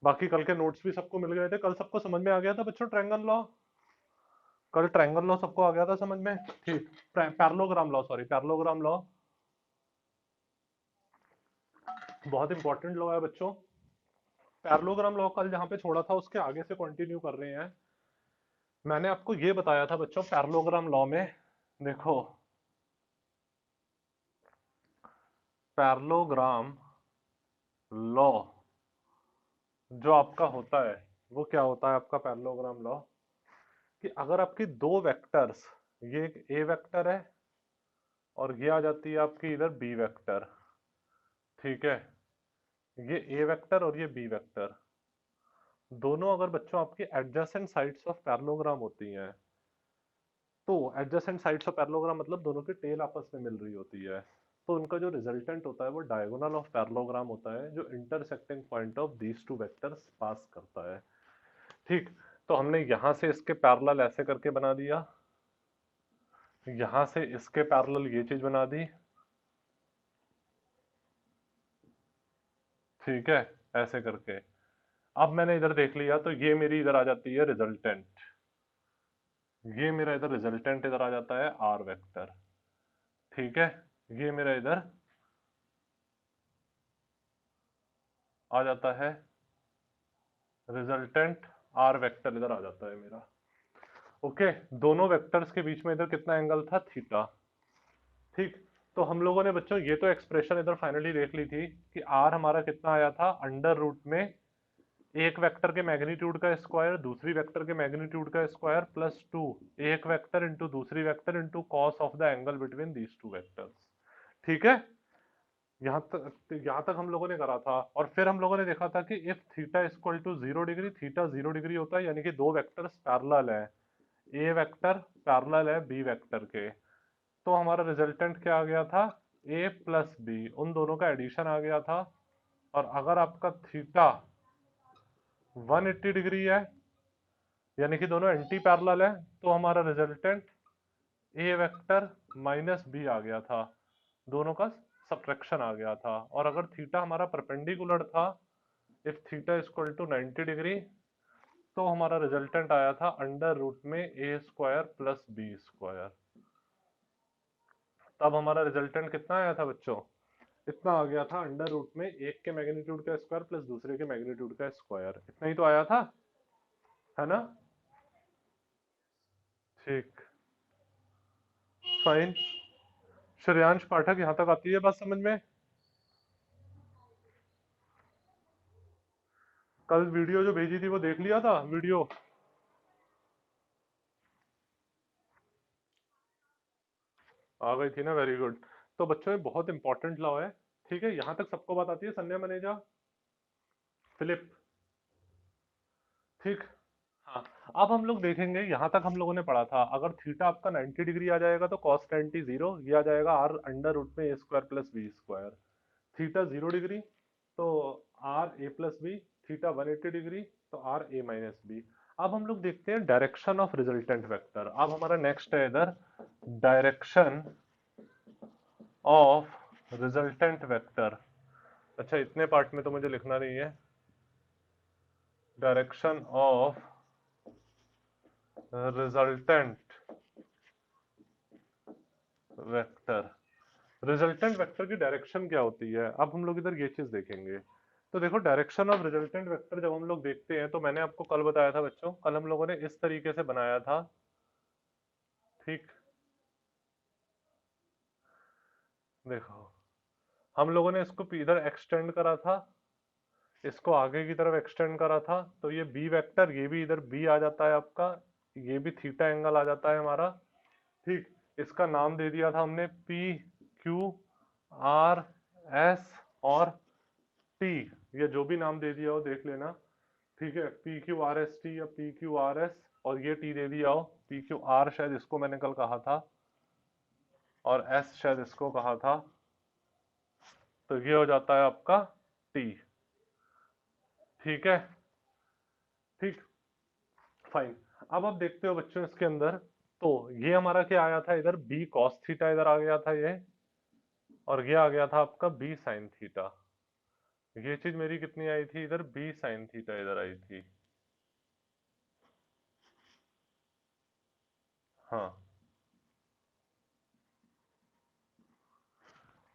बाकी कल के नोट्स भी सबको मिल गए थे, कल सबको समझ में आ गया था बच्चों ट्रायंगल लॉ? कल ट्रायंगल लॉ सबको आ गया था समझ में? ठीक। Parallelogram law, sorry parallelogram law बहुत इंपॉर्टेंट लॉ है बच्चों। पैरेललोग्राम लॉ कल जहां पे छोड़ा था उसके आगे से कंटिन्यू कर रहे हैं। मैंने आपको ये बताया था बच्चों पैरेललोग्राम लॉ में, देखो पैरेललोग्राम लॉ जो आपका होता है वो क्या होता है आपका पैरेललोग्राम लॉ, कि अगर आपकी दो वेक्टर्स, ये एक ए वेक्टर है और ये आ जाती है आपकी इधर बी वेक्टर, ठीक है, ये ए वेक्टर और ये बी वेक्टर, दोनों अगर बच्चों आपकी एडजेसेंट साइड्स ऑफ पैरेललोग्राम होती हैं, तो एडजेसेंट साइड्स ऑफ पैरेललोग्राम मतलब दोनों की टेल आपस में मिल रही होती है, तो उनका जो रिजल्टेंट होता है वो डायगोनल ऑफ पैरेललोग्राम होता है जो intersecting point of these two vectors pass करता है। ठीक, तो हमने यहां से इसके पैरेलल ऐसे करके बना दिया, यहां से इसके पैरेलल ये चीज बना दी, ठीक है, ऐसे करके। अब मैंने इधर देख लिया तो ये मेरी इधर आ जाती है रिजल्टेंट, ये मेरा इधर रिजल्टेंट इधर आ जाता है आर वेक्टर, ठीक है, ये मेरा इधर आ जाता है रिजल्टेंट आर वेक्टर इधर आ जाता है मेरा। ओके, दोनों वेक्टर्स के बीच में इधर कितना एंगल था, थीटा। ठीक, तो हम लोगों ने बच्चों ये तो एक्सप्रेशन इधर फाइनली देख ली थी कि आर हमारा कितना आया था, अंडर रूट में एक वेक्टर के मैग्नीट्यूड का स्क्वायर दूसरी वेक्टर के मैग्नीट्यूड का स्क्वायर प्लस टू एक वेक्टर इंटू दूसरी vector into cos of the angle between these two vectors. ठीक है, यहाँ तक हम लोगों ने करा था। और फिर हम लोगों ने देखा था कि if theta equal to 0 degree, theta 0 degree होता है यानी कि दो वेक्टर्स पैरेलल है, ए वेक्टर पैरेलल है बी वेक्टर के, तो हमारा रिजल्टेंट क्या आ गया था, ए प्लस बी, उन दोनों का एडिशन आ गया था। और अगर आपका थीटा 180 डिग्री है यानी कि दोनों एंटी पैरेलल है, तो हमारा रिजल्टेंट ए वेक्टर माइनस बी आ गया था, दोनों का सब्ट्रैक्शन आ गया था। और अगर थीटा हमारा परपेंडिकुलर था, if theta equal to 90 degree, तो हमारा रिजल्टेंट आया था अंडर रूट में A square plus B square. तब हमारा रिजल्टेंट कितना आया था बच्चों, इतना आ गया था अंडर रूट में एक के मैग्नीट्यूड का स्क्वायर प्लस दूसरे के मैग्नीट्यूड का स्क्वायर, इतना ही तो आया था, है ना? ठीक, फाइन। श्रेयांश पाठक यहाँ तक आती है बात समझ में? कल वीडियो जो भेजी थी वो देख लिया था वीडियो? आ गई थी ना, वेरी गुड। तो बच्चों ये बहुत इंपॉर्टेंट लॉ है, ठीक है, यहाँ तक सबको बात आती है, संध्या मनेजा, फिलिप, ठीक। हाँ, अब हम लोग देखेंगे, यहाँ तक हम लोगों ने पढ़ा था अगर थीटा आपका 90 डिग्री आ जाएगा तो कॉस 90 जीरो, ये आ जाएगा आर अंडर रूट में A square plus B square. Theta 0 degree तो R A plus B, theta 180 degree तो आर ए माइनस बी। अब हम लोग देखते हैं डायरेक्शन ऑफ रिजल्टेंट वेक्टर। अब हमारा नेक्स्ट है इधर डायरेक्शन ऑफ रिजल्टेंट वेक्टर। अच्छा, इतने पार्ट में तो मुझे लिखना नहीं है, direction of resultant vector. Resultant vector की डायरेक्शन क्या होती है, अब हम लोग इधर ये चीज देखेंगे। तो देखो डायरेक्शन ऑफ रिजल्टेंट वेक्टर जब हम लोग देखते हैं, तो मैंने आपको कल बताया था बच्चों, कल हम लोगों ने इस तरीके से बनाया था, ठीक। देखो हम लोगों ने इसको इधर एक्सटेंड करा था, इसको आगे की तरफ एक्सटेंड करा था, तो ये बी वेक्टर, ये भी इधर बी आ जाता है आपका, ये भी थीटा एंगल आ जाता है हमारा, ठीक। इसका नाम दे दिया था हमने पी क्यू आर एस और टी, ये जो भी नाम दे दिया हो देख लेना, ठीक है, P Q R S T या पी क्यू आर एस, और ये टी दे दिया हो पी क्यू आर, शायद इसको मैंने कल कहा था, और एस शायद इसको कहा था, तो ये हो जाता है आपका टी, ठीक है, ठीक, फाइन। अब आप देखते हो बच्चों इसके अंदर, तो ये हमारा क्या आया था इधर, बी कॉस थीटा इधर आ गया था ये, और ये आ गया था आपका बी साइन थीटा, ये चीज मेरी कितनी आई थी इधर, बी साइन थीटा इधर आई थी। हाँ,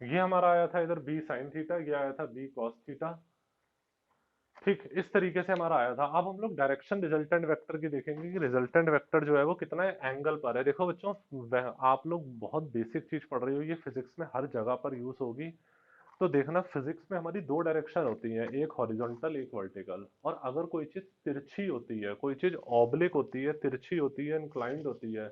ये हमारा आया था इधर बी साइन थीटा, ये आया था बी कॉस थीटा। ठीक, इस तरीके से हमारा आया था। अब हम लोग डायरेक्शन रिजल्टेंट वेक्टर की देखेंगे कि रिजल्टेंट वेक्टर जो है वो कितना एंगल पर है। देखो बच्चों, आप लोग बहुत बेसिक चीज पढ़ रहे हो, ये फिजिक्स में हर जगह पर यूज होगी। तो देखना, फिजिक्स में हमारी दो डायरेक्शन होती है, एक हॉरिजॉन्टल एक वर्टिकल। और अगर कोई चीज तिरछी होती है, कोई चीज ऑब्लिक होती है, तिरछी होती है, इंक्लाइंड होती है,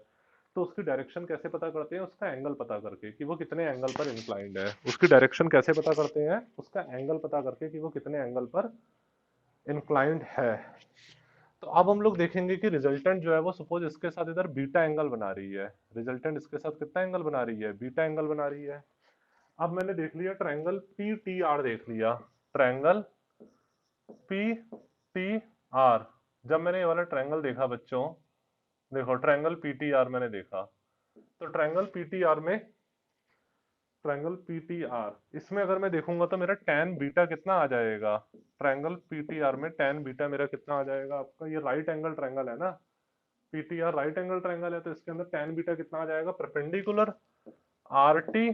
तो उसकी डायरेक्शन कैसे पता करते हैं? उसका एंगल पता करके कि वो कितने एंगल पर इंक्लाइंड है। उसकी डायरेक्शन कैसे पता करते हैं? उसका एंगल पता करके कि वो कितने एंगल पर इंक्लाइंड है। तो अब हम लोग देखेंगे कि रिजल्टेंट जो है वो सपोज इसके साथ इधर बीटा एंगल बना रही है। रिजल्टेंट इसके साथ कितना एंगल बना रही है? बीटा एंगल बना रही है। अब मैंने देख लिया ट्रायंगल पी टी आर, देख लिया ट्रायंगल पी टी आर। जब मैंने ये वाला ट्रायंगल देखा बच्चों, देखो ट्रायंगल पी टी आर मैंने देखा, तो ट्रायंगल पी टी आर में, ट्रायंगल पी टी आर इसमें अगर मैं देखूंगा तो मेरा टैन बीटा कितना आ जाएगा? ट्रायंगल पी टी आर में टैन बीटा मेरा कितना आ जाएगा आपका? ये राइट एंगल ट्रायंगल है ना, P T R right angle triangle है, तो इसके अंदर टैन बीटा कितना आ जाएगा? परपेंडिकुलर आर टी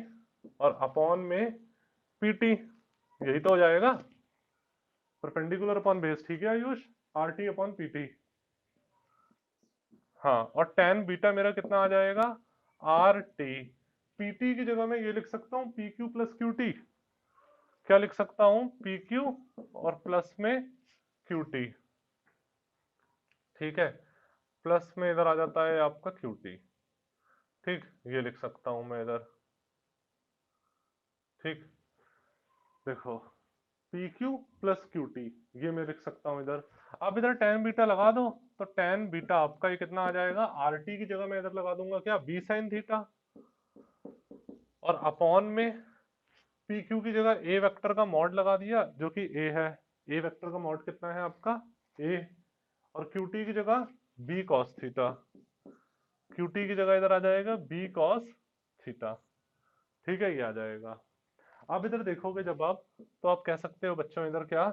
और अपॉन में पी टी, यही तो हो जाएगा, परपेंडिकुलर अपॉन बेस। ठीक है Ayush, R T upon P T. हाँ, और टैन बीटा मेरा कितना आ जाएगा? R T. पीटी की जगह मैं ये लिख सकता हूँ P Q plus Q T. क्या लिख सकता हूँ? पी क्यू और प्लस में क्यू टी। ठीक है, प्लस में इधर आ जाता है आपका क्यू टी। ठीक, ये लिख सकता हूं मैं इधर। ठीक, देखो P Q plus Q T, ये मैं लिख सकता हूं इधर। अब इधर टैन बीटा लगा दो, तो टैन बीटा आपका ये कितना आ जाएगा? आर टी की जगह मैं इधर लगा दूंगा क्या? बी साइन थीटा, और अपॉन में पी क्यू की जगह ए वेक्टर का मॉड लगा दिया जो कि ए है। ए वेक्टर का मॉड कितना है आपका? ए। और क्यू टी की जगह B cos theta, Q T की जगह इधर आ जाएगा बी कॉस थीटा। ठीक है, ये आ जाएगा। अब इधर देखोगे जब आप, तो आप कह सकते हो बच्चों इधर क्या,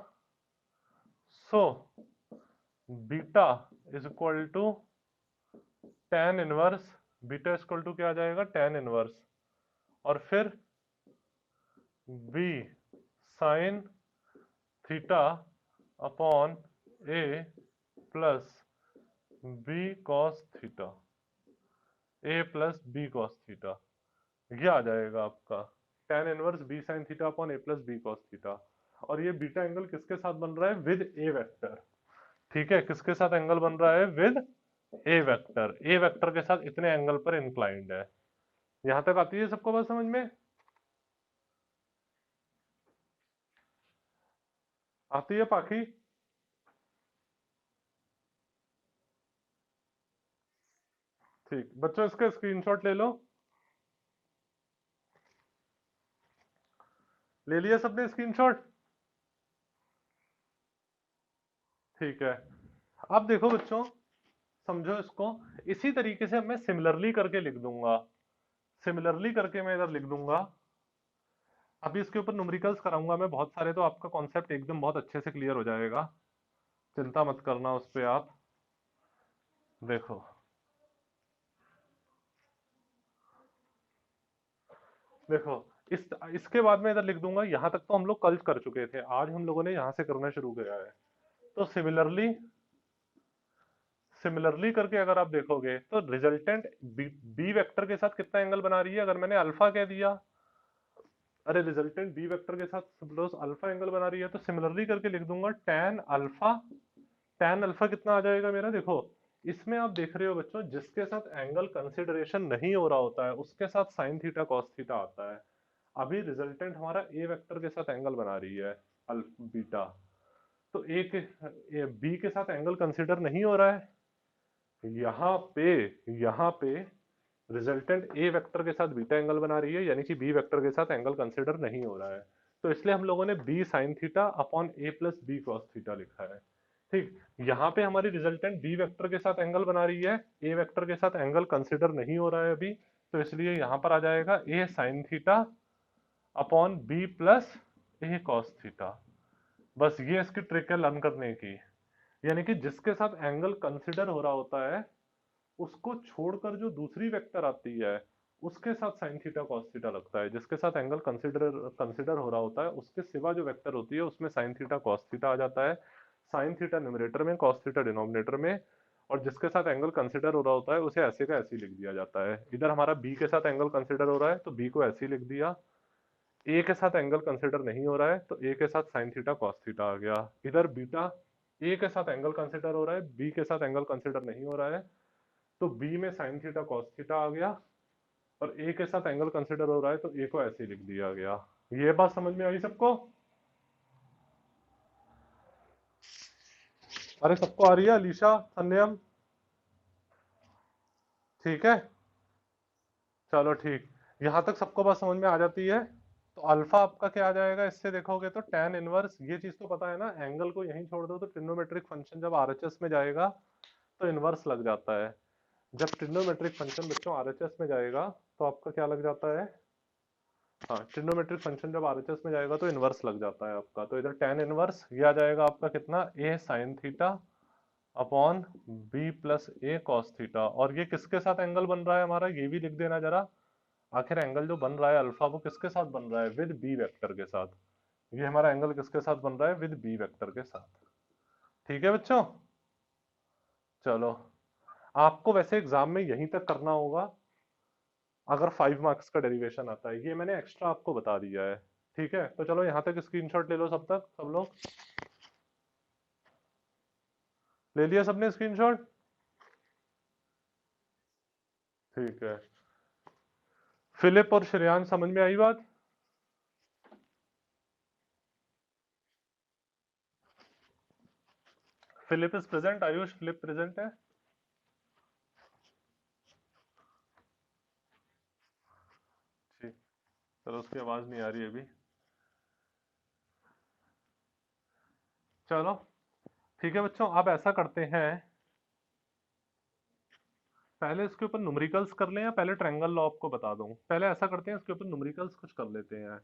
so beta is equal to tan inverse, beta is equal to क्या आ जाएगा? टेन इनवर्स, और फिर B sine theta upon A plus B cos theta, A plus B cos theta, ये आ जाएगा आपका tan inverse B sine theta upon A plus B cos theta. और ये बीटा एंगल किसके साथ बन रहा है? With A vector. ठीक है, किसके साथ एंगल बन रहा है? With A vector. A vector के साथ इतने एंगल पर इंक्लाइंड है। यहां तक आती है सबको बात समझ में? आती है पाखी? ठीक बच्चों, इसका स्क्रीनशॉट ले लो। ले लिया सबने स्क्रीनशॉट? ठीक है, अब देखो बच्चों, समझो इसको। इसी तरीके से मैं सिमिलरली करके लिख दूंगा, सिमिलरली करके मैं इधर लिख दूंगा। अभी इसके ऊपर न्यूमेरिकल्स कराऊंगा मैं बहुत सारे, तो आपका कॉन्सेप्ट एकदम बहुत अच्छे से क्लियर हो जाएगा। चिंता मत करना उस पे आप। देखो, देखो इसके बाद में इधर लिख दूंगा। यहां तक तो हम लोग कल कर चुके थे, आज हम लोगों ने यहां से करना शुरू किया है। तो सिमिलरली, सिमिलरली करके अगर आप देखोगे तो रिजल्टेंट बी वेक्टर के साथ कितना एंगल बना रही है? अगर मैंने अल्फा कह दिया, अरे रिजल्टेंट बी वेक्टर के साथ सपोज अल्फा एंगल बना रही है, तो सिमिलरली करके लिख दूंगा टेन अल्फा। टेन अल्फा कितना आ जाएगा मेरा? देखो, इसमें आप देख रहे हो बच्चों, जिसके साथ एंगल कंसिडरेशन नहीं हो रहा होता है उसके साथ साइन थीटा कॉस थीटा आता है। अभी रिजल्टेंट हमारा ए वेक्टर के साथ एंगल बना रही है बीटा, तो ए के, बी के साथ एंगल कंसिडर नहीं हो रहा है। यहाँ पे, यहाँ पे रिजल्टेंट ए वेक्टर के साथ बीटा एंगल बना रही है, यानी कि बी वेक्टर के साथ एंगल कंसिडर नहीं हो रहा है। तो इसलिए हम लोगों ने B sine theta upon A plus B cos theta लिखा है। ठीक, यहाँ पे हमारी रिजल्टेंट बी वेक्टर के साथ एंगल बना रही है, ए वेक्टर के साथ एंगल कंसिडर नहीं हो रहा है अभी, तो इसलिए यहाँ पर आ जाएगा A sine theta upon B plus A cos theta. बस ये इसकी ट्रिक है लर्न करने की। यानी कि जिसके साथ एंगल कंसिडर हो रहा होता है उसको छोड़कर जो दूसरी वेक्टर आती है उसके साथ साइन थीटा कॉस थीटा लगता है। जिसके साथ एंगल कंसिडर कंसिडर हो रहा होता है उसके सिवा जो वेक्टर होती है उसमें साइन थीटा कॉस थीटा आ जाता है। साइन थीटा न्यूमरेटर में, कॉस थीटा डिनोमिनेटर में। और जिसके साथ एंगल कंसिडर हो रहा होता है उसे ऐसे का ऐसे ही लिख दिया जाता है। इधर हमारा बी के साथ एंगल कंसिडर हो रहा है तो बी को ऐसे ही लिख दिया। ए के साथ एंगल कंसिडर नहीं हो रहा है तो ए के साथ साइन थीटा कॉस थीटा आ गया। इधर बीटा ए के साथ एंगल कंसिडर हो रहा है, बी के साथ एंगल कंसिडर नहीं हो रहा है तो बी में साइन थीटा कॉस थीटा आ गया। और ए के साथ एंगल कंसिडर हो रहा है तो ए को ऐसे ही लिख दिया गया। ये बात समझ में आई सबको? अरे सबको आ रही है? अलीशा, सन्यम, ठीक है। चलो ठीक, यहां तक सबको बात समझ में आ जाती है। तो अल्फा आपका क्या आ जाएगा इससे देखोगे तो tan इनवर्स, ये चीज तो पता है ना, एंगल को यहीं छोड़ दो तो ट्रिग्नोमेट्रिक फंक्शन जब आरएचएस में जाएगा तो इनवर्स लग जाता है। जब ट्रिग्नोमेट्रिक फंक्शन बच्चों आरएचएस में जाएगा तो आपका क्या लग जाता है? हाँ, ट्रिग्नोमेट्रिक फंक्शन जब आरएचएस में जाएगा तो इनवर्स लग जाता है आपका। तो इधर tan इनवर्स ये आ जाएगा आपका कितना, a sin theta upon b plus a cos theta. और ये किसके साथ एंगल बन रहा है हमारा, ये भी लिख देना जरा। आखिर एंगल जो बन रहा है अल्फा वो किसके साथ बन रहा है, विद बी वेक्टर के साथ। ये हमारा एंगल किसके साथ बन रहा है, विद बी वेक्टर के साथ। ठीक है बच्चों? चलो, आपको वैसे एग्जाम में यहीं तक करना होगा अगर 5 मार्क्स का डेरिवेशन आता है। ये मैंने एक्स्ट्रा आपको बता दिया है। ठीक है, तो चलो यहाँ तक स्क्रीनशॉट ले लो सब तक, सब लोग ले लिया सबने स्क्रीनशॉट? ठीक है। फिलिप और श्रेयान समझ में आई बात? Philip is present, Ayush Philip present है? ठीक, चलो उसकी आवाज नहीं आ रही अभी। चलो ठीक है बच्चों, अब ऐसा करते हैं, पहले इसके ऊपर न्यूमेरिकल्स कर लें या पहले ट्रायंगल लॉ आपको बता दूं? पहले ऐसा करते हैं, इसके ऊपर न्यूमेरिकल्स कुछ कर लेते हैं,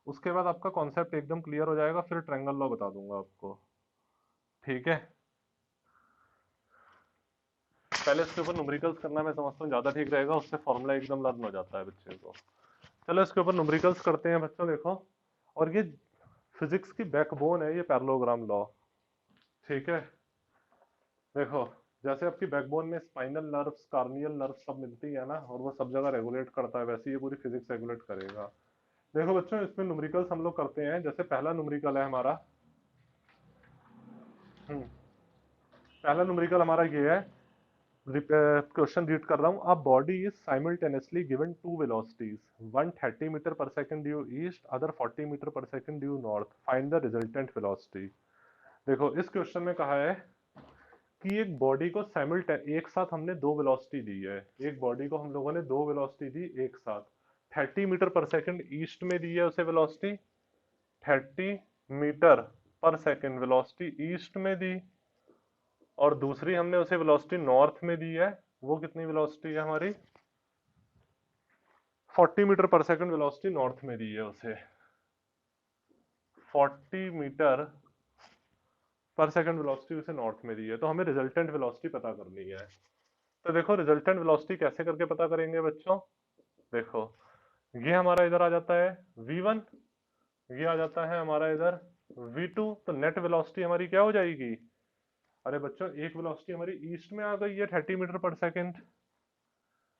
उसके बाद आपका कॉन्सेप्ट एकदम क्लियर हो जाएगा, फिर ट्रायंगल लॉ बता दूंगा आपको। ठीक है, पहले इसके ऊपर न्यूमेरिकल्स करना मैं समझता हूँ ज्यादा ठीक रहेगा, उससे फॉर्मूला एकदम लर्न हो जाता है बच्चे को। चलो इसके ऊपर न्यूमेरिकल्स करते हैं बच्चों, देखो। और ये फिजिक्स की बैकबोन है ये पैरेललोग्राम लॉ। ठीक है, देखो, जैसे आपकी बैकबोन में स्पाइनल नर्व्स, कार्नियल नर्व्स सब मिलती है ना, और वो सब जगह रेगुलेट करता है, वैसे ये पूरी फिजिक्स रेगुलेट करेगा। देखो बच्चों, इसमें न्यूमेरिकल्स हम लोग करते हैं। जैसे पहला न्यूमेरिकल है हमारा, पहला न्यूमेरिकल हमारा ये है, क्वेश्चन रीड कर रहा हूँ। A body is simultaneously given two velocities, one 30 metre per second due east, other 40 metre per second due north, find the resultant velocity. देखो इस क्वेश्चन में कहा है कि एक बॉडी को एक साथ हमने दो वेलोसिटी दी है। एक बॉडी को हम लोगों ने दो वेलोसिटी दी एक साथ। 30 मीटर पर सेकंड ईस्ट में दी है उसे velocity, 30 metre per second velocity east में दी। और दूसरी हमने उसे वेलोसिटी नॉर्थ में दी है, वो कितनी वेलोसिटी है हमारी, 40 metre per second velocity north में दी है उसे। 40 मीटर पर सेकंड वेलोसिटी उसे नॉर्थ में दी है, तो हमें रिजल्टेंट वेलोसिटी पता करनी है। तो देखो रिजल्टेंट वेलोसिटी कैसे करके पता करेंगे बच्चों, देखो ये हमारा इधर आ जाता है v1, ये आ जाता है हमारा इधर v2। तो नेट वेलोसिटी हमारी क्या हो जाएगी, अरे बच्चों एक वेलोसिटी हमारी ईस्ट में आ गई है 30 मीटर पर सेकंड,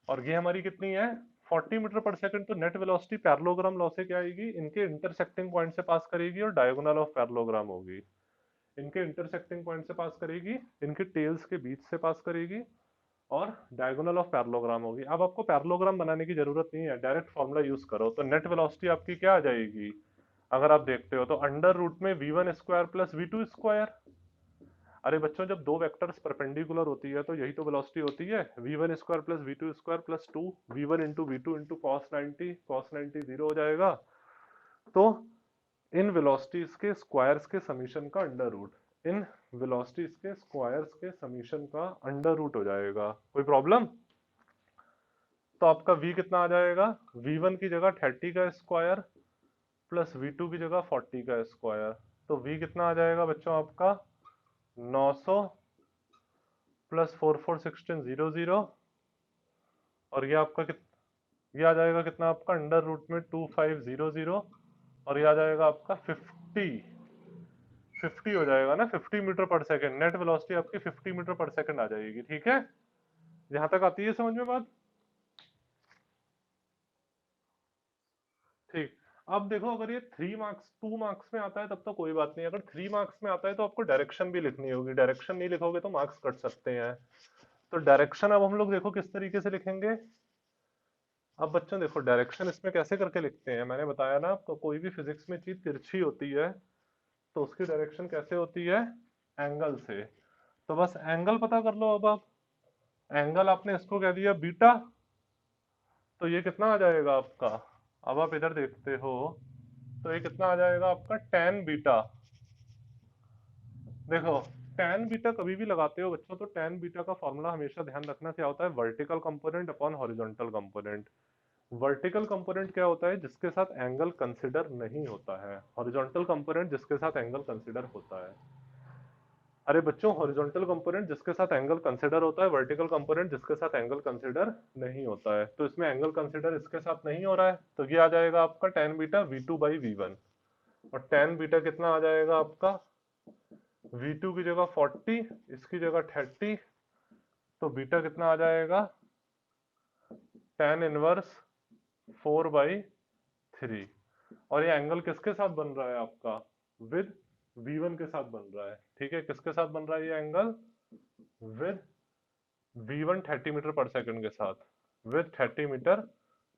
और ये हमारी कितनी है 40 मीटर पर सेकंड। तो नेट वेलोसिटी पैरेललोग्राम लॉ से क्या आएगी, इनके इंटरसेक्टिंग पॉइंट से पास करेगी और डायगोनल ऑफ पैरेललोग्राम होगी। इनके इंटरसेक्टिंग पॉइंट से पास करेगी, इनके टेल्स के बीच से पास करेगी, और डायगोनल ऑफ पैरेललोग्राम होगी। अब आपको पैरेललोग्राम बनाने की जरूरत नहीं है, डायरेक्ट फॉर्मूला यूज करो। तो नेट वेलोसिटी आपकी क्या आ जाएगी, अगर आप देखते हो तो अंडर रूट में v1 square plus v2 square. अरे बच्चों जब दो वेक्टर्स परपेंडिकुलर होती है तो यही तो वेलोसिटी होती है, v1 square plus v2 square plus 2 v1 into v2 into cos 90 zero हो जाएगा। तो इन वेलोसिटीज के स्क्वायर्स के समीशन का अंडर रूट, इन वेलोसिटीज के स्क्वायर्स के समीशन का अंडर रूट हो जाएगा। कोई प्रॉब्लम? तो आपका v कितना आ जाएगा, v1 की जगह 30 का स्क्वायर प्लस v2 की जगह 40 का स्क्वायर। तो v कितना आ जाएगा बच्चों आपका 900 प्लस 4416 00, और ये आपका ये आ जाएगा कितना आपका अंडर रूट में 2500, और ये आ जाएगा आपका 50 हो जाएगा ना, 50 metre per second. Net velocity आपकी 50 मीटर पर सेकंड आ जाएगी। ठीक है, यहां तक आती है समझ में बात? ठीक। अब देखो, अगर ये 3 मार्क्स 2 मार्क्स में आता है तब तो कोई बात नहीं, अगर 3 मार्क्स में आता है तो आपको डायरेक्शन भी लिखनी होगी, डायरेक्शन नहीं लिखोगे तो मार्क्स कट सकते हैं। तो डायरेक्शन अब हम लोग देखो किस तरीके से लिखेंगे। अब बच्चों देखो डायरेक्शन इसमें कैसे करके लिखते हैं, मैंने बताया ना आपको, कोई भी फिजिक्स में चीज तिरछी होती है तो उसकी डायरेक्शन कैसे होती है, एंगल से। तो बस एंगल पता कर लो। अब आप एंगल आपने इसको कह दिया बीटा, तो ये कितना आ जाएगा आपका, अब आप इधर देखते हो तो ये कितना आ जाएगा आपका टेन बीटा। देखो टेन बीटा कभी भी लगाते हो बच्चों तो टेन बीटा का फॉर्मूला हमेशा ध्यान रखना क्या होता है, vertical component upon horizontal component. Vertical component क्या होता है, जिसके साथ एंगल कंसिडर नहीं होता है, हॉरिजॉन्टल कंपोनेंट जिसके साथ एंगल कंसिडर होता है। अरे बच्चों, हॉरिजॉन्टल कंपोनेंट जिसके साथ एंगल कंसिडर होता है, वर्टिकल कंपोनेंट जिसके साथ एंगल कंसिडर नहीं होता है। तो इसमें एंगल कंसिडर इसके साथ नहीं हो रहा है, तो ये आ जाएगा आपका टेन बीटा v2/v1, और टेन बीटा कितना आ जाएगा आपका, v2 की जगह 40, इसकी जगह 30, तो बीटा कितना आ जाएगा टेन इनवर्स 4/3। और ये एंगल किसके साथ बन रहा है आपका, विद v1 के साथ बन रहा है। ठीक है, किसके साथ बन रहा है ये angle, with v1 30 metre per second के साथ, विद 30 मीटर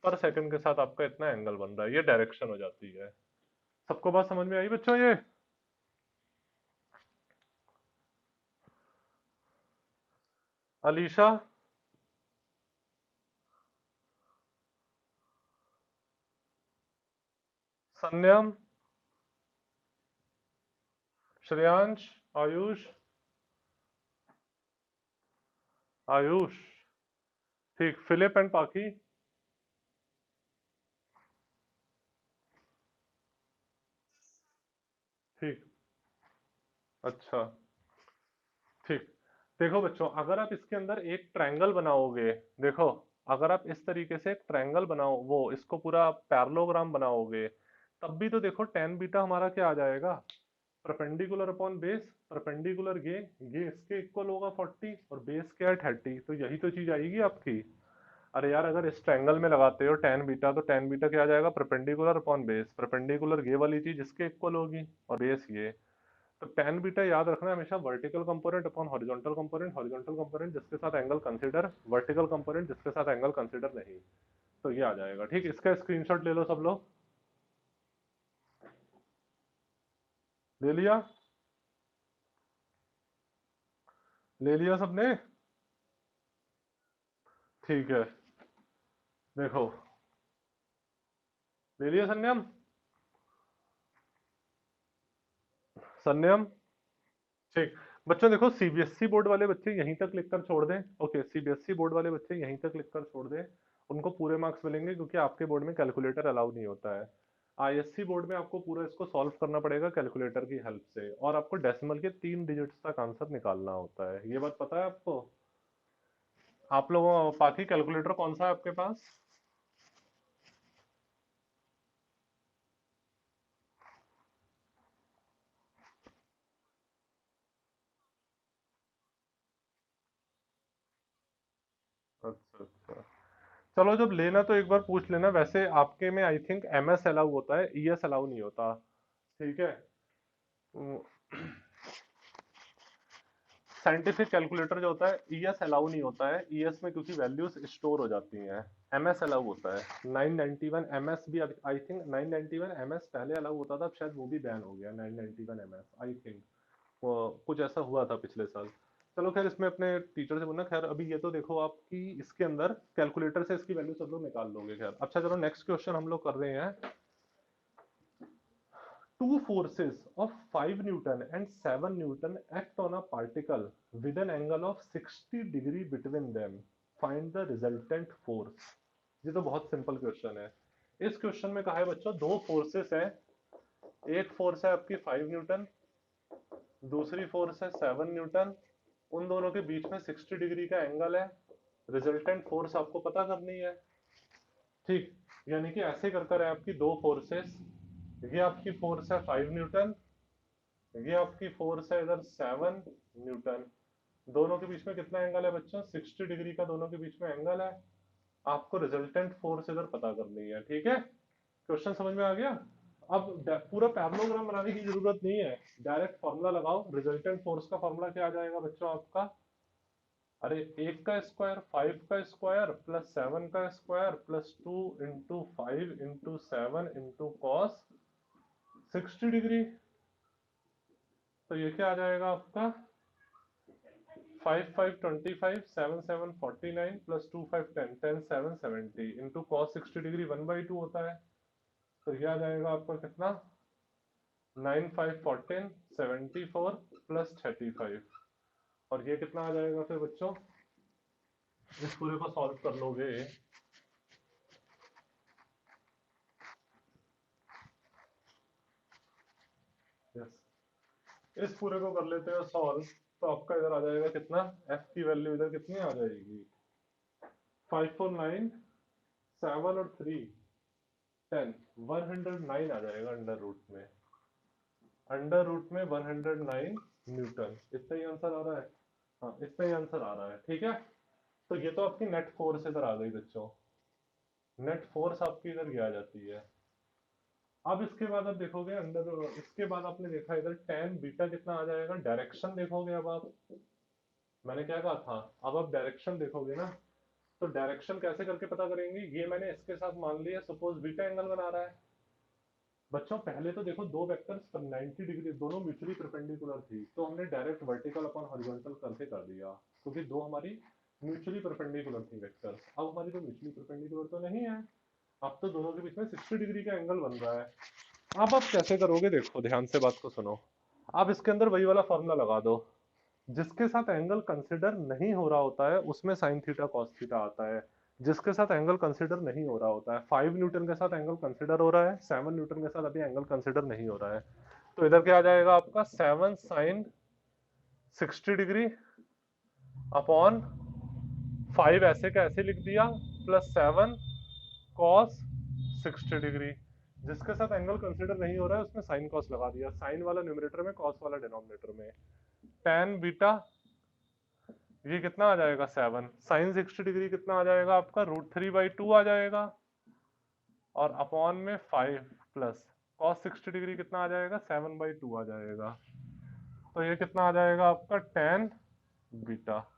पर सेकंड के साथ आपका इतना एंगल बन रहा है। ये डायरेक्शन हो जाती है। सबको बात समझ में आई बच्चों ये? अलीशा, संयम, श्रेयांश, आयुष, आयुष, ठीक, फिलिप एंड पाखी, ठीक, अच्छा, ठीक। देखो बच्चों, अगर आप इसके अंदर एक ट्रायंगल बनाओगे, देखो अगर आप इस तरीके से एक ट्रायंगल बनाओ, वो इसको पूरा पैरेललोग्राम बनाओगे, तब भी तो देखो टेन बीटा हमारा क्या आ जाएगा, परपेंडिकुलर अपॉन बेस, परपेंडिकुलर ये इसके इक्वल होगा 40, और बेस क्या है 30, तो यही तो चीज आएगी आपकी। अरे यार, अगर इस ट्रायंगल में लगाते हो टेन बीटा, तो टेन बीटा क्या आ जाएगा, परपेंडिकुलर अपॉन बेस, परपेंडिकुलर ये वाली चीज इसके इक्वल होगी, और बेस ये। तो टेन बीटा याद रखना हमेशा, vertical component upon horizontal component, horizontal component जिसके साथ एंगल कंसीडर, वर्टिकल कंपोनेंट जिसके साथ एंगल कंसीडर नहीं। तो ये आ जाएगा। ठीक, इसका स्क्रीनशॉट ले लो सब लोग। ले लिया? ले लिया सबने? ठीक है, देखो, ले लिया संयम? संयम, ठीक। बच्चों देखो, सीबीएसई बोर्ड वाले बच्चे यहीं तक लिख कर छोड़ दें। ओके, सीबीएसई बोर्ड वाले बच्चे यहीं तक लिख कर छोड़ दें, उनको पूरे मार्क्स मिलेंगे, क्योंकि आपके बोर्ड में कैलकुलेटर अलाउ नहीं होता है। आईएससी बोर्ड में आपको पूरा इसको सॉल्व करना पड़ेगा कैलकुलेटर की हेल्प से, और आपको डेसिमल के 3 डिजिट्स तक आंसर निकालना होता है। ये बात पता है आपको? आप लोगों पाथी कैलकुलेटर कौन सा है आपके पास? अच्छा अच्छा, चलो जब लेना तो एक बार पूछ लेना। वैसे आपके में आई थिंक एमएस अलाउ होता है, ईएस अलाउ नहीं होता। ठीक है, साइंटिफिक कैलकुलेटर जो होता है ईएस अलाउ नहीं होता है, ईएस में क्योंकि वैल्यूज स्टोर हो जाती हैं। एमएस अलाउ होता है। 991 एमएस भी, आई थिंक 991 एमएस पहले अलाउ होता था, अब शायद वो भी बैन हो गया 991 एमएस, आई थिंक वो कुछ ऐसा हुआ था पिछले साल। चलो खैर, इसमें अपने टीचर से बोलना। खैर अभी ये तो देखो आपकी इसके अंदर कैलकुलेटर से इसकी वैल्यू सब लोग निकाल लोगे। खैर अच्छा, चलो नेक्स्ट क्वेश्चन हम लोग कर रहे हैं। Two forces of 5 Newton and 7 Newton act on a particle with an angle of 60 degree between them. Find the resultant force. ये तो बहुत सिंपल क्वेश्चन है। इस क्वेश्चन में कहा है बच्चों, दो फोर्सेस हैं, एक फोर्स है आपकी 5 न्यूटन, दूसरी फोर्स है 7 न्यूटन। उन दोनों के बीच में 60 डिग्री का एंगल है। रिजल्टेंट फोर्स आपको पता करनी है। ठीक, यानी कि ऐसे कर कर है आपकी दो फोर्सेस। ये आपकी फोर्स है 5 न्यूटन, ये आपकी फोर्स है इधर 7 न्यूटन। दोनों के बीच में कितना एंगल है बच्चों? 60 डिग्री का दोनों के बीच में एंगल है। आपको रिजल्टेंट फोर्स इधर पता करनी है। ठीक है, क्वेश्चन समझ में आ गया? अब पूरा पैरेललोग्राम बनाने की जरूरत नहीं है, डायरेक्ट फॉर्मूला लगाओ। रिजल्टेंट फोर्स का फॉर्मूला क्या आ जाएगा बच्चों आपका? अरे एक का स्क्वायर 5 का स्क्वायर प्लस 7 का square plus 2 into 5 into 7 into cos 60 degree. तो ये क्या आ जाएगा आपका? 5 5 25 7 7 49 प्लस 2 5 10 10 7 70 इंटू कॉस 60 डिग्री 1/2 होता है। तो ये आ जाएगा आपका कितना? 9 5 14 74 प्लस 35। और ये कितना आ जाएगा फिर बच्चों? इस पूरे को सॉल्व कर लोगे, यस, इस पूरे को कर लेते हैं सॉल्व, तो आपका इधर आ जाएगा कितना? एफ की वैल्यू इधर कितनी आ जाएगी? 5 4 9 7 और 3 10 109 आ जाएगा अंडर रूट में। अंडर रूट में 109 न्यूटन। इतना ही आंसर आ रहा है। हाँ, इतना ही आंसर आ रहा है। ठीक है, तो ये तो आपकी नेट फोर्स इधर आ गई बच्चों। नेट फोर्स आपकी इधर ये आ जाती है। अब इसके बाद आप देखोगे अंडर, इसके बाद आपने देखा इधर tan बीटा कितना आ जाएगा? डायरेक्शन देखोगे अब आप। मैंने क्या कहा था? अब आप डायरेक्शन देखोगे ना, तो डायरेक्शन कैसे करके पता करेंगे? ये मैंने इसके साथ मान लिया, सपोज बीटा एंगल बना रहा है। बच्चों पहले तो देखो दो वेक्टर्स 90 डिग्री, दोनों म्यूचुअली परपेंडिकुलर थी, तो हमने डायरेक्ट वर्टिकल अपॉन हॉरिजॉन्टल करके कर दिया, क्योंकि दो हमारी म्यूचुअली परपेंडिकुलर थी वेक्टर्स। अब हमारी तो म्यूचुअली परपेंडिकुलर तो नहीं है, अब तो दोनों के बीच में 60 डिग्री का एंगल बन रहा है। अब आप कैसे करोगे? देखो ध्यान से बात को सुनो। आप इसके अंदर वही वाला फॉर्मूला लगा दो। जिसके साथ एंगल कंसिडर नहीं हो रहा होता है उसमें साइन थीटा कॉस थीटा आता है। जिसके साथ एंगल कंसिडर नहीं हो रहा होता है, 5 न्यूटन के साथ एंगल कंसिडर हो रहा है, 7 न्यूटन के साथ अभी एंगल कंसिडर नहीं हो रहा है। तो इधर क्या आ जाएगा आपका? 7 साइन 60 डिग्री अपॉन 5 ऐसे का ऐसे लिख दिया, प्लस 7 कॉस 60 डिग्री। जिसके साथ एंगल कंसिडर नहीं हो रहा है उसमें साइन कॉस लगा दिया, साइन वाला न्यूमरेटर में, कॉस वाला डिनोमिनेटर में। tan बीटा ये कितना आ जाएगा? 7 साइन 60 डिग्री कितना आ जाएगा आपका? √3/2 आ जाएगा। और अपॉन में 5 प्लस कॉस 60 डिग्री कितना आ जाएगा? 7/2 आ जाएगा। तो ये कितना आ जाएगा आपका? tan beta.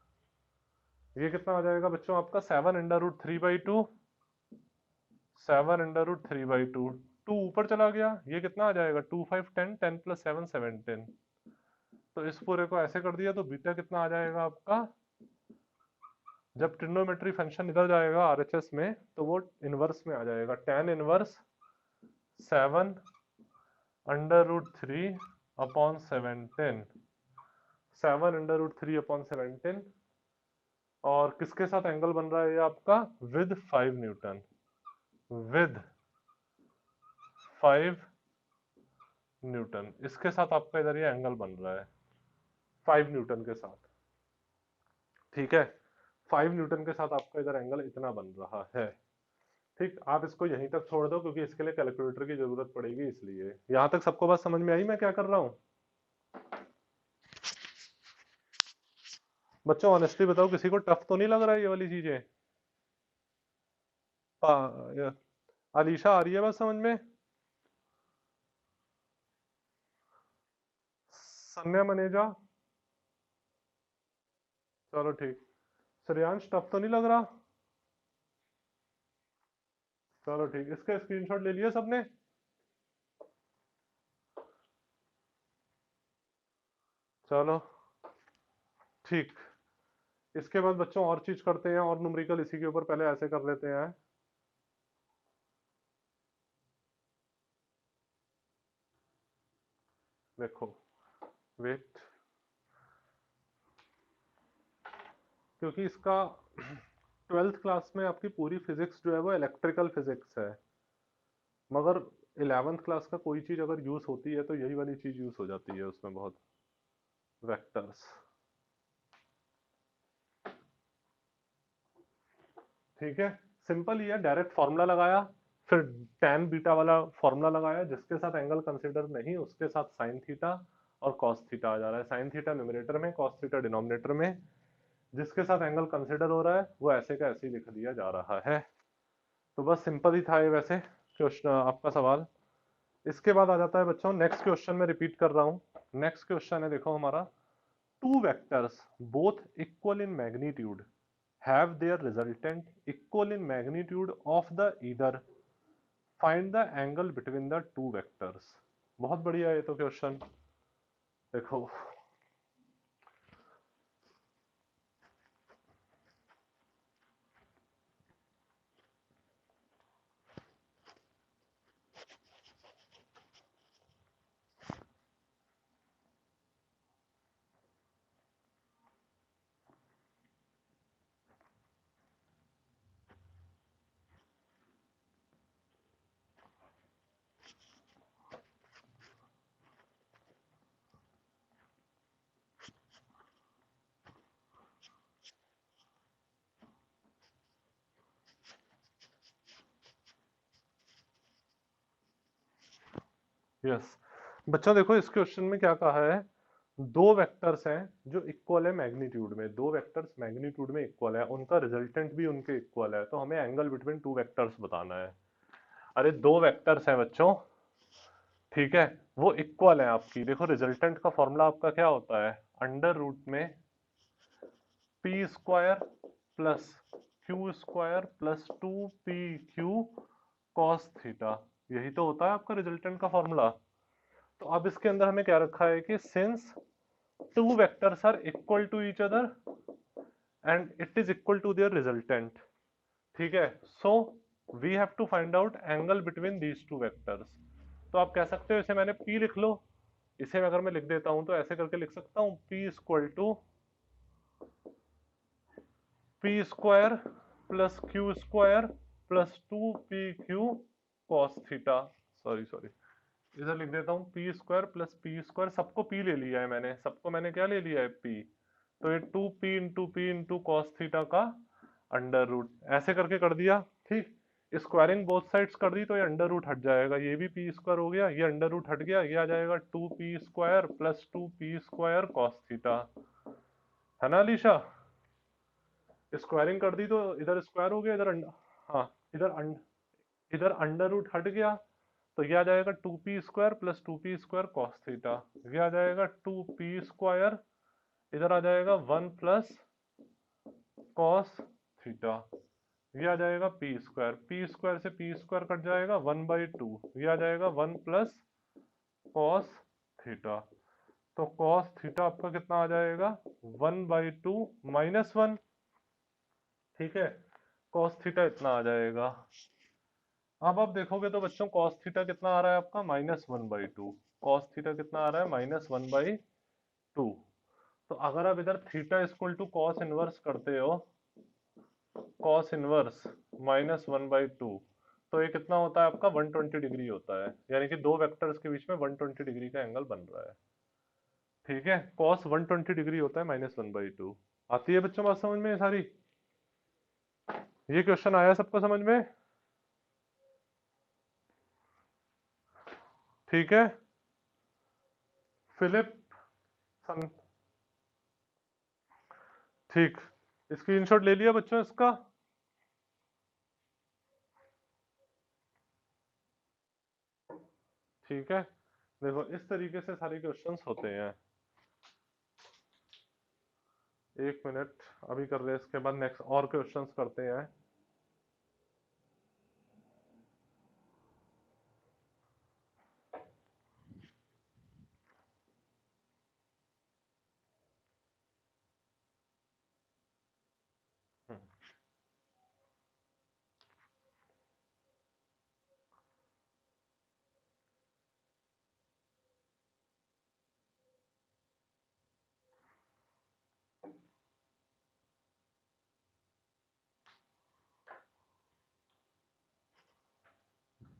ये कितना आ जाएगा बच्चों आपका? 7√3/2, 7√3/2। 2 ऊपर चला गया, ये कितना आ जाएगा? 2 5 10 10 प्लस 7 17। तो इस पूरे को ऐसे कर दिया, तो बीटा कितना आ जाएगा आपका? जब ट्रिग्नोमेट्री फंक्शन इधर जाएगा आरएचएस में, तो वो इनवर्स में आ जाएगा, tan इनवर्स 7√3/17, 7√3/17। और किसके साथ एंगल बन रहा है ये आपका? With 5 Newton, with 5 Newton. इसके साथ आपका इधर ये एंगल बन रहा है 5 न्यूटन के साथ। ठीक है, 5 न्यूटन के साथ आपका इधर एंगल इतना बन रहा है। ठीक, आप इसको यहीं तक छोड़ दो क्योंकि इसके लिए कैलकुलेटर की जरूरत पड़ेगी, इसलिए। यहां तक सबको बात समझ में आई मैं क्या कर रहा हूं? बच्चों ऑनेस्टली बताओ, किसी को टफ तो नहीं लग रहा है ये वाली चीजें? अलीशा आ रही है बात समझ में? सन्या मनेजा, चलो ठीक। श्रेयांश टफ तो नहीं लग रहा? चलो ठीक, इसका स्क्रीनशॉट ले लिया सबने? चलो ठीक। इसके बाद बच्चों और चीज करते हैं, और न्यूमेरिकल इसी के ऊपर पहले ऐसे कर लेते हैं। देखो, वेट, क्योंकि इसका 12th क्लास में आपकी पूरी फिजिक्स जो है वो इलेक्ट्रिकल फिजिक्स है, मगर 11th क्लास का कोई चीज अगर यूज होती है तो यही वाली चीज यूज हो जाती है उसमें बहुत, वेक्टर्स। ठीक है, सिंपल ही है, डायरेक्ट फॉर्मूला लगाया, फिर tan बीटा वाला फॉर्मूला लगाया, जिसके साथ एंगल कंसिडर नहीं उसके साथ साइन थीटा और कॉस थीटा आ जा रहा है, साइन थीटा न्यूमरेटर में, कॉस थीटा डिनोमिनेटर में, जिसके साथ एंगल कंसिडर हो रहा है वो ऐसे का ऐसे ही लिख दिया जा रहा है। तो बस सिंपल ही था ये वैसे क्वेश्चन आपका सवाल। इसके बाद आ जाता है बच्चों नेक्स्ट क्वेश्चन, में रिपीट कर रहा हूँ। नेक्स्ट क्वेश्चन है देखो हमारा, two vectors both equal in magnitude have their resultant equal in magnitude of the either, find the angle between the two vectors। बहुत बढ़िया है तो क्वेश्चन, देखो यस बच्चों, देखो इस क्वेश्चन में क्या कहा है, दो वेक्टर्स हैं जो इक्वल है मैग्नीट्यूड में, दो वेक्टर्स मैग्नीट्यूड में इक्वल है, उनका रिजल्टेंट भी उनके इक्वल है, तो हमें एंगल बिटवीन टू वेक्टर्स बताना है। अरे दो वेक्टर्स हैं बच्चों, ठीक है, वो इक्वल है आपकी, देखो रिजल्टेंट का फॉर्मूला आपका क्या होता है, अंडर रूट में P square plus Q square plus 2pq cos theta, यही तो होता है आपका रिजल्टेंट का फॉर्मूला। तो अब इसके अंदर हमें क्या रखा है कि since two vectors are equal to each other and it is equal to their resultant, ठीक है, so we have to find out angle between these two vectors. तो आप कह सकते हो इसे मैंने p लिख लो, इसे अगर मैं लिख देता हूं तो ऐसे करके लिख सकता हूं, p equal to P square plus Q square plus 2pq cos theta, sorry sorry, इधर लिख देता हूँ P square plus P square, सबको p ले लिया है मैंने, सबको मैंने क्या ले लिया है p, तो ये 2p इंटू कॉस थीटा का अंडर रूट, ऐसे करके कर दिया, ठीक, स्क्वायरिंग बोथ साइड्स कर दी तो ये अंडर रूट हट जाएगा, ये भी पी स्क्वायर हो गया, ये अंडर रूट हट गया, ये आ जाएगा 2p² plus 2p² cos theta, है ना अलीशा, स्क्वायरिंग कर दी तो इधर स्क्वायर हो गया, हाँ, इधर अंडर रूट हट गया, तो ये आ जाएगा 2p² plus 2p² cos theta, ये आ जाएगा 2p², इधर आ जाएगा 1 प्लस कॉस थीटा, ये आ जाएगा p² से p² कट जाएगा 1/2, ये आ जाएगा 1 प्लस कॉस थीटा, तो कॉस थीटा आपका कितना आ जाएगा 1/2 -1, ठीक है, कॉस थीटा इतना आ जाएगा। अब आप देखोगे तो बच्चों कॉस थीटा कितना आ रहा है आपका -1/2, कॉस थीटा कितना आ रहा है -1/2, तो अगर आप इधर theta equal to cos inverse करते हो, कॉस इनवर्स -1/2, तो ये कितना होता है आपका 120 डिग्री होता है, यानी कि दो वेक्टर्स के बीच में 120 डिग्री का एंगल बन रहा है, ठीक है, कॉस 120 डिग्री होता है -1/2। आती है बच्चों बात समझ में ये सारी, ये क्वेश्चन आया सबको समझ में, ठीक है, फिलिप सन, ठीक, स्क्रीनशॉट ले लिया बच्चों इसका, ठीक है, देखो इस तरीके से सारे क्वेश्चंस होते हैं। एक मिनट अभी कर रहे हैं, इसके बाद नेक्स्ट और क्वेश्चंस करते हैं।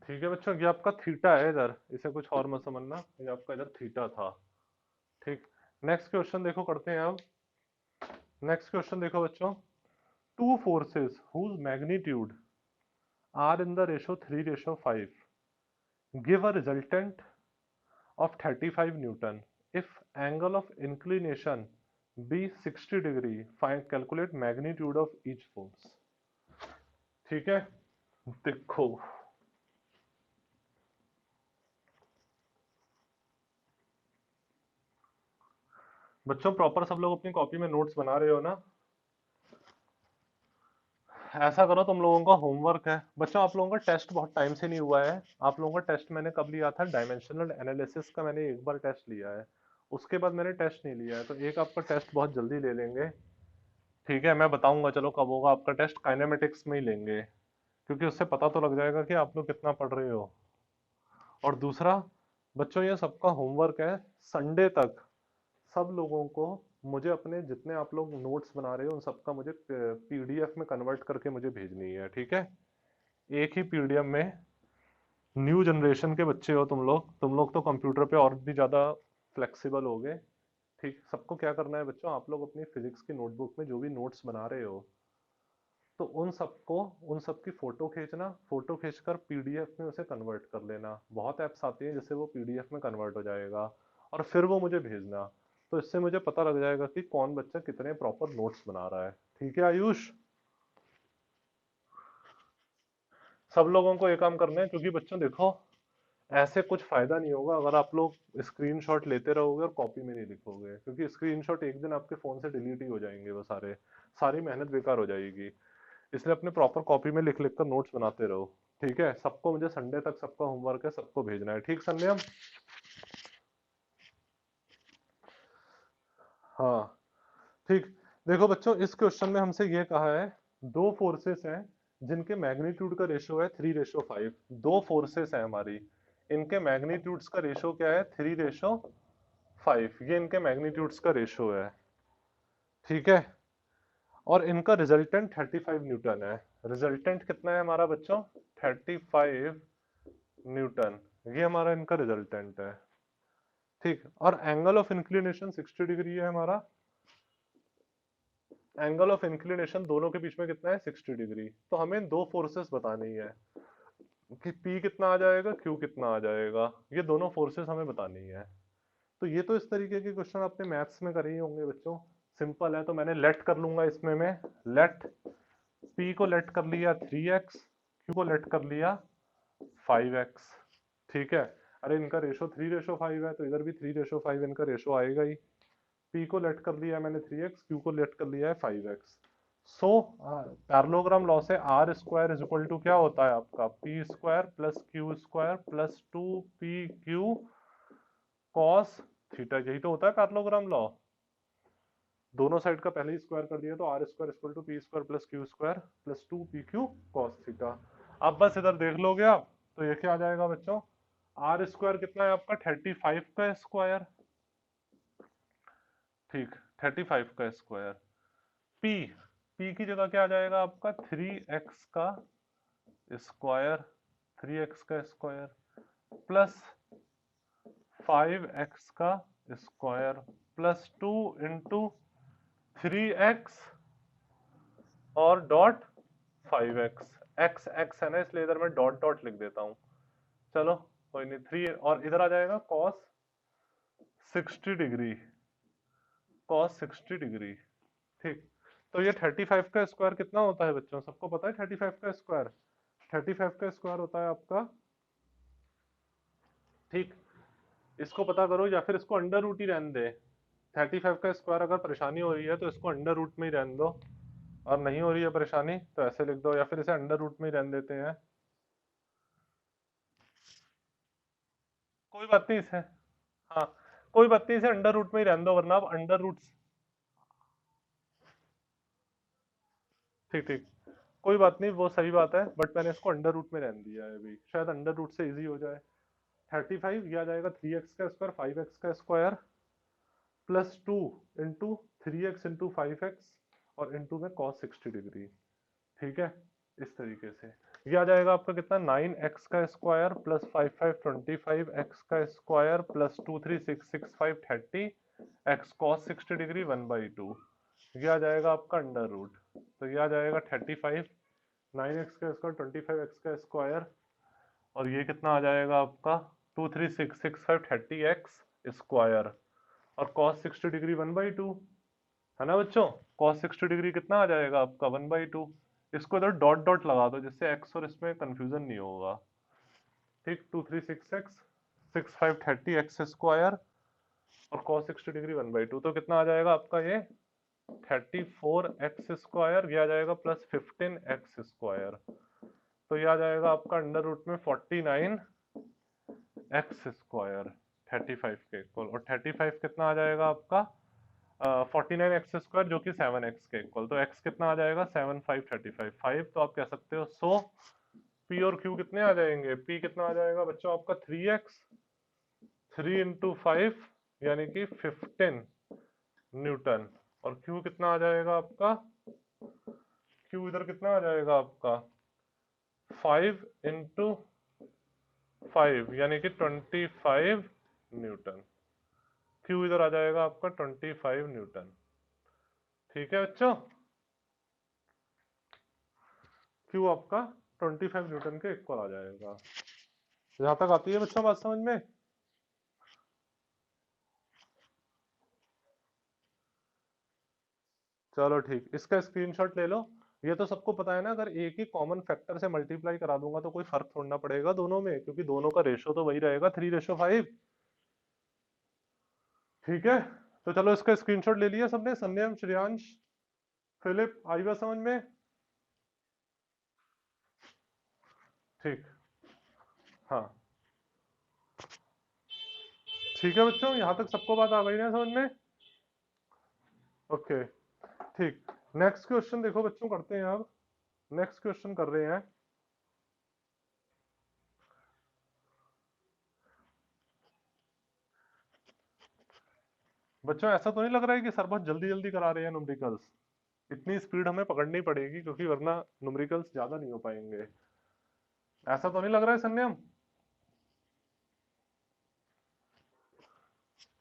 ठीक है बच्चों, ये आपका थीटा है इधर, इसे कुछ और मत समझना, ये आपका इधर थीटा था। ठीक, नेक्स्ट क्वेश्चन देखो करते हैं अब। नेक्स्ट क्वेश्चन देखो बच्चों, two forces whose magnitude are in the ratio 3:5 give a resultant of 35 Newton. If angle of inclination be 60 degree, find calculate magnitude of each force. ठीक है, देखो बच्चों, प्रॉपर सब लोग अपनी कॉपी में नोट्स बना रहे हो ना? ऐसा करो, तुम लोगों का होमवर्क है बच्चों, आप लोगों का टेस्ट बहुत टाइम से नहीं हुआ है। आप लोगों का टेस्ट मैंने कब लिया था, डायमेंशनल एनालिसिस का मैंने एक बार टेस्ट लिया है, उसके बाद मैंने टेस्ट नहीं लिया है, तो एक आपका टेस्ट बहुत जल्दी ले लेंगे। ठीक है, मैं बताऊंगा, चलो कब होगा आपका टेस्ट, काइनेमेटिक्स में ही लेंगे, क्योंकि उससे पता तो लग जाएगा कि आप लोग कितना पढ़ रहे हो। और दूसरा बच्चों, ये सबका होमवर्क है, संडे तक सब लोगों को मुझे अपने जितने आप लोग नोट्स बना रहे हो उन सबका मुझे पीडीएफ में कन्वर्ट करके मुझे भेजनी है। ठीक है, एक ही पीडीएफ में, न्यू जनरेशन के बच्चे हो तुम लोग तो कंप्यूटर पे और भी ज़्यादा फ्लेक्सिबल हो गए। ठीक, सबको क्या करना है बच्चों, आप लोग अपनी फिजिक्स की नोटबुक में जो भी नोट्स बना रहे हो, तो उन सब की फोटो खींचना, फोटो खींचकर पीडीएफ में उसे कन्वर्ट कर लेना। बहुत ऐप्स आती हैं जिससे वो पीडीएफ में कन्वर्ट हो जाएगा, और फिर वो मुझे भेजना, तो इससे मुझे पता लग जाएगा कि कौन बच्चा कितने प्रॉपर नोट्स बना रहा है। ठीक है आयुष, सब लोगों को ये काम करना है, क्योंकि बच्चों देखो, ऐसे कुछ फायदा नहीं होगा अगर आप लोग स्क्रीनशॉट लेते रहोगे और कॉपी में नहीं लिखोगे, क्योंकि स्क्रीनशॉट एक दिन आपके फोन से डिलीट ही हो जाएंगे वो सारे, सारी मेहनत बेकार हो जाएगी। इसलिए अपने प्रॉपर कॉपी में लिख लिख कर नोट्स बनाते रहो। ठीक है, सबको मुझे संडे तक सबका होमवर्क है, सबको भेजना है। ठीक संडे हम, हाँ ठीक। देखो बच्चों, इस क्वेश्चन में हमसे ये कहा है, दो फोर्सेस हैं जिनके मैग्नीट्यूड का रेशियो है 3:5। दो फोर्सेस हैं हमारी, इनके मैग्नीट्यूड्स का रेशियो क्या है, 3:5। ये इनके मैग्नीट्यूड्स का रेशियो है। ठीक है, और इनका रिजल्टेंट 35 न्यूटन है। रिजल्टेंट कितना है हमारा बच्चों, 35 न्यूटन, ये हमारा इनका रिजल्टेंट है। ठीक, और एंगल ऑफ इंक्लिनेशन 60 डिग्री है हमारा। एंगल ऑफ इंक्लिनेशन दोनों के बीच में कितना है, 60 डिग्री। तो हमें दो फोर्सेस बतानी है कि P कितना आ जाएगा, Q कितना आ जाएगा, ये दोनों फोर्सेस हमें बतानी है। तो ये तो इस तरीके के क्वेश्चन आपने मैथ्स में करे ही होंगे बच्चों, सिंपल है। तो मैंने लेट कर लूंगा इसमें, मैं लेट P को लेट कर लिया 3x, Q को लेट कर लिया 5x। ठीक है, अरे इनका रेशो 3:5 है, तो इधर भी 3:5 इनका रेशो आएगा ही। P को लेट कर लिया मैंने 3x, Q को लेट कर लिया है 5x। सो पैरेललोग्राम लॉ से R square is equal to क्या होता है आपका, P square plus Q square plus 2pq cos theta. यही तो होता है पैरेललोग्राम लॉ, दोनों साइड का पहले ही स्क्वायर कर दिया, तो R square equal to P square plus Q square plus 2pq cos theta. अब बस इधर देख लोगे आप, तो ये क्या आ जाएगा बच्चों, आर स्क्वायर कितना है आपका 35 का स्क्वायर। ठीक, 35 का स्क्वायर, पी, पी की जगह क्या आ जाएगा आपका 3x का स्क्वायर, 3x का स्क्वायर प्लस 5x का स्क्वायर प्लस 2 इंटू 3x और डॉट 5x। x x है ना, इसलिए इधर मैं डॉट डॉट लिख देता हूँ। चलो कोई नहीं, 3 और इधर आ जाएगा cos 60 डिग्री, cos 60 डिग्री। ठीक, तो ये 35 का स्क्वायर कितना होता है बच्चों, सबको पता है 35 का स्क्वायर, 35 का स्क्वायर होता है आपका, ठीक, इसको पता करो या फिर इसको अंडर रूट ही रहने दे। 35 का स्क्वायर अगर परेशानी हो रही है तो इसको अंडर रूट में ही रहने दो, और नहीं हो रही है परेशानी तो ऐसे लिख दो, या फिर इसे अंडर रूट में ही रहने देते हैं, कोई बात नहीं इसे, हाँ कोई बात नहीं, इसे अंडर रूट में ही रहने दो, वरना आप अंडर रूट, ठीक ठीक, कोई बात नहीं, वो सही बात है, बट मैंने इसको अंडर रूट में रहने दिया है अभी, शायद अंडर रूट से इजी हो जाए। 35 ये आ जाएगा 3x का स्क्वायर 5x का square plus 2 into 3x into 5x और इंटू में cos 60 डिग्री। ठीक है, इस तरीके से ये आ जाएगा आपका कितना 9x का स्क्वायर प्लस 5 5 25 x का square plus 2 3 6 6 5 30 x cos 60 degree 1/2। ये आ जाएगा आपका अंडर रूट, तो ये आ जाएगा 35 9x का स्क्वायर 25x का स्क्वायर, और ये कितना आ जाएगा आपका 2 3 6 6 5 30x स्क्वायर, और cos 60 डिग्री 1/2 है ना बच्चों। cos 60 डिग्री कितना आ जाएगा आपका 1/2। इसको इधर डॉट डॉट लगा दो जिससे x और इसमें कंफ्यूजन नहीं होगा। ठीक, 2 3 6 x 6 5 30 x स्क्वायर और cos 60 डिग्री 1/2, तो कितना आ जाएगा आपका ये 34x स्क्वायर, ये आ जाएगा प्लस 15x स्क्वायर, तो ये आ जाएगा आपका अंडर रूट में 49 एक्स स्क्वायर 35 के इक्वल, और 35 कितना आ जाएगा आपका 49 एक्स स्क्वायर जो कि 7x के इक्वल, तो x कितना आ जाएगा 7 5 35 5, तो आप कह सकते हो सो p और q कितने आ जाएंगे, p कितना आ जाएगा बच्चों आपका 3x 3 इंटू 5 यानी कि 15 न्यूटन, और q कितना आ जाएगा आपका, q इधर कितना आ जाएगा आपका 5 इंटू 5 यानी कि 25 न्यूटन, Q इधर आ जाएगा आपका 25 न्यूटन। ठीक है बच्चों, Q आपका 25 न्यूटन के इक्वल आ जाएगा। यहां तक आती है बच्चों बात समझ में। चलो ठीक, इसका स्क्रीनशॉट ले लो। ये तो सबको पता है ना, अगर एक ही कॉमन फैक्टर से मल्टीप्लाई करा दूंगा तो कोई फर्क थोड़ा पड़ेगा दोनों में, क्योंकि दोनों का रेशो तो वही रहेगा 3:5। ठीक है, तो चलो इसका स्क्रीनशॉट ले लिया सबने, संयम श्रेयांश फिलिप आई बात समझ में। ठीक, हाँ ठीक है बच्चों, यहाँ तक सबको बात आ गई ना समझ में। ओके ठीक, नेक्स्ट क्वेश्चन देखो बच्चों करते हैं अब। नेक्स्ट क्वेश्चन कर रहे हैं। बच्चों ऐसा तो नहीं लग रहा है कि सर बहुत जल्दी जल्दी करा रहे हैं न्यूमेरिकल्स, इतनी स्पीड हमें पकड़नी पड़ेगी क्योंकि वरना न्यूमेरिकल्स ज्यादा नहीं हो पाएंगे, ऐसा तो नहीं लग रहा है संयम।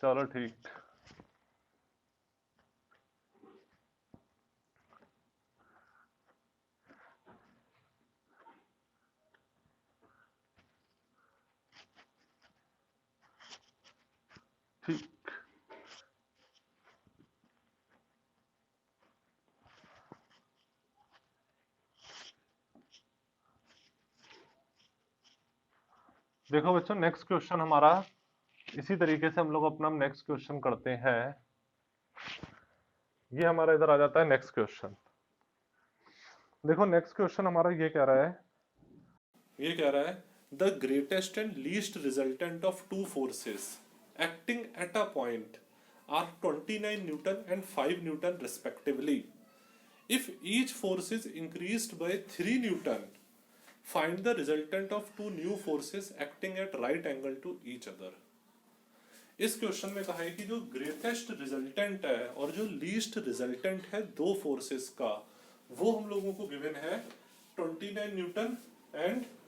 चलो ठीक, ठीक देखो बच्चों, नेक्स्ट क्वेश्चन हमारा इसी तरीके से हम लोग अपना नेक्स्ट क्वेश्चन करते हैं। ये हमारा इधर आ जाता है नेक्स्ट क्वेश्चन। देखो नेक्स्ट क्वेश्चन हमारा ये कह रहा है, ये कह रहा है the greatest and least resultant of two forces acting at a point are 29 newton and 5 newton respectively. If each force is increased by 3 newton, find the resultant of two new forces acting at right angle to each other. इस question में कहा है कि जो greatest resultant है और जो least resultant है दो फोर्सेस का, वो हम लोगों को गिवन है 29 न्यूटन एंड